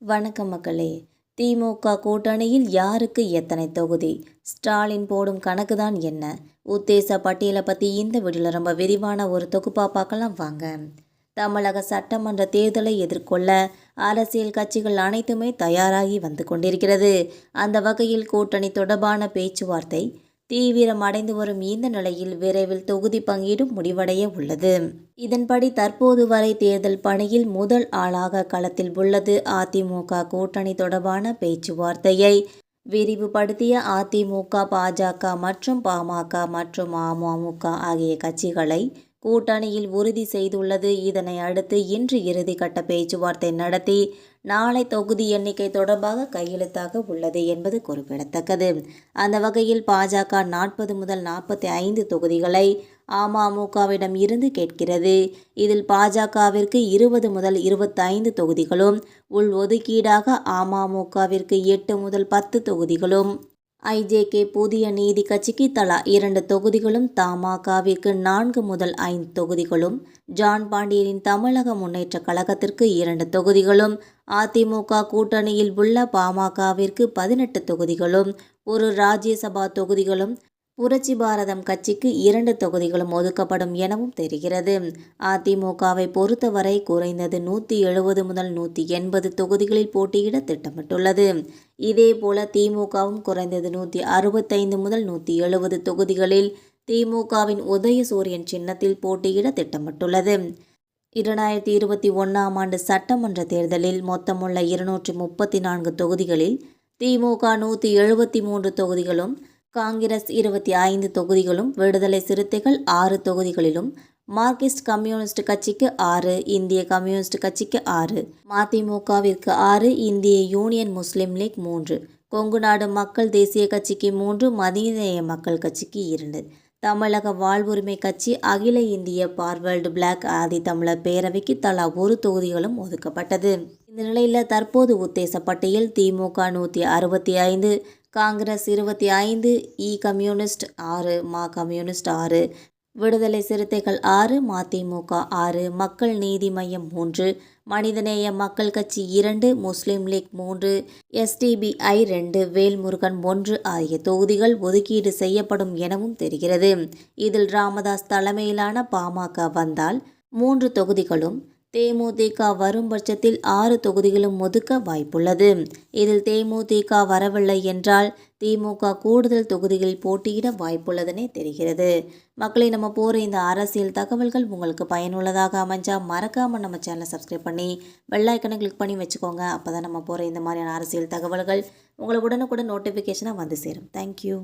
வணக்கம் மக்களே. திமுக கூட்டணியில் யாருக்கு எத்தனை தொகுதி? ஸ்டாலின் போடும் கணக்குதான் என்ன? உத்தேச பட்டியலை பற்றி இந்த வீடியோவில் ரொம்ப விரிவான ஒரு தொகுப்பாக பார்க்கலாம் வாங்க. தமிழக சட்டமன்ற தேர்தலை எதிர்கொள்ள அரசியல் கட்சிகள் அனைத்துமே தயாராகி வந்து கொண்டிருக்கிறது. அந்த வகையில் கூட்டணி தொடர்பான பேச்சுவார்த்தை தீவிரம் அடைந்து வரும் இந்த நிலையில் விரைவில் தொகுதி பங்கீடும் முடிவடைய உள்ளது. இதன்படி தற்போது வரை தேர்தல் பணியில் முதல் ஆளாக களத்தில் உள்ளது அதிமுக. கூட்டணி தொடர்பான பேச்சுவார்த்தையை விரிவுபடுத்திய அதிமுக, பாஜக மற்றும் பாமக மற்றும் அமமுக ஆகிய கட்சிகளை கூட்டணியில் உறுதி செய்துள்ளது. இதனை அடுத்து இன்று இறுதிக்கட்ட பேச்சுவார்த்தை நடத்தி நாளை தொகுதி எண்ணிக்கை தொடர்பாக கையெழுத்தாக உள்ளது என்பது குறிப்பிடத்தக்கது. அந்த வகையில் பாஜக 40 முதல் 45 தொகுதிகளை அமமுகவிடம் இருந்து கேட்கிறது. இதில் பாஜகவிற்கு 20 முதல் 25 தொகுதிகளும், உள் ஒதுக்கீடாக அமமுகவிற்கு 8 முதல் 10 தொகுதிகளும், ஐஜேகே புதிய நீதி கட்சிக்கு தலா 2 தொகுதிகளும், தமாகவிற்கு 4 முதல் 5 தொகுதிகளும், ஜான் பாண்டியனின் தமிழக முன்னேற்ற கழகத்திற்கு 2 தொகுதிகளும், அதிமுக கூட்டணியில் உள்ள பாமகவிற்கு 18 தொகுதிகளும், ஒரு ராஜ்யசபா தொகுதிகளும், புரட்சி பாரதம் கட்சிக்கு 2 தொகுதிகளும் ஒதுக்கப்படும் எனவும் தெரிகிறது. அதிமுகவை பொறுத்தவரை குறைந்தது 170 முதல் 180 தொகுதிகளில் போட்டியிட திட்டமிட்டுள்ளது. இதேபோல திமுகவும் குறைந்தது 165 முதல் 170 தொகுதிகளில் திமுகவின் உதயசூரியன் சின்னத்தில் போட்டியிட திட்டமிட்டுள்ளது. 2021ஆம் ஆண்டு சட்டமன்ற தேர்தலில் மொத்தமுள்ள 234 தொகுதிகளில் திமுக 173 தொகுதிகளும், காங்கிரஸ் 25 தொகுதிகளும், விடுதலை சிறுத்தைகள் 6 தொகுதிகளிலும், மார்க்சிஸ்ட் கம்யூனிஸ்ட் கட்சிக்கு 6, இந்திய கம்யூனிஸ்ட் கட்சிக்கு 6, மதிமுகவிற்கு 6, இந்திய யூனியன் முஸ்லீம் லீக் 3, கொங்குநாடு மக்கள் தேசிய கட்சிக்கு 3, மனிதநேய மக்கள் கட்சிக்கு 2, தமிழக வாழ்வுரிமை கட்சி, அகில இந்திய பார்வர்டு பிளாக் ஆதி தமிழர் பேரவைக்கு தலா 1 தொகுதிகளும் ஒதுக்கப்பட்டது. இந்த நிலையில் தற்போது உத்தேச பட்டியல் திமுக 165, காங்கிரஸ் 25, கம்யூனிஸ்ட் 6, கம்யூனிஸ்ட் 6, விடுதலை சிறுத்தைகள் 6, மதிமுக 6, மக்கள் நீதி மய்யம் 3, மனிதநேய மக்கள் கட்சி 2, முஸ்லீம் லீக் 3, SDPI 2, வேல்முருகன் 1 ஆகிய தொகுதிகள் ஒதுக்கீடு செய்யப்படும் எனவும் தெரிகிறது. இதில் ராமதாஸ் தலைமையிலான பாமக வந்தால் 3 தொகுதிகளும், தேமுதிக வரும் பட்சத்தில் 6 தொகுதிகளும் ஒதுக்க வாய்ப்புள்ளது. இதில் தேமுதிக வரவில்லை என்றால் திமுக கூடுதல் தொகுதிகளில் போட்டியிட வாய்ப்புள்ளதுனே தெரிகிறது. மக்களை, நம்ம போகிற இந்த அரசியல் தகவல்கள் உங்களுக்கு பயனுள்ளதாக அமைஞ்சா மறக்காமல் நம்ம சேனலை சப்ஸ்கிரைப் பண்ணி பெல் ஐக்கனை கிளிக் பண்ணி வச்சுக்கோங்க. அப்போ தான் நம்ம போகிற இந்த மாதிரியான அரசியல் தகவல்கள் உங்களை உடனுக்குடன் நோட்டிஃபிகேஷனாக வந்து சேரும். தேங்க்யூ.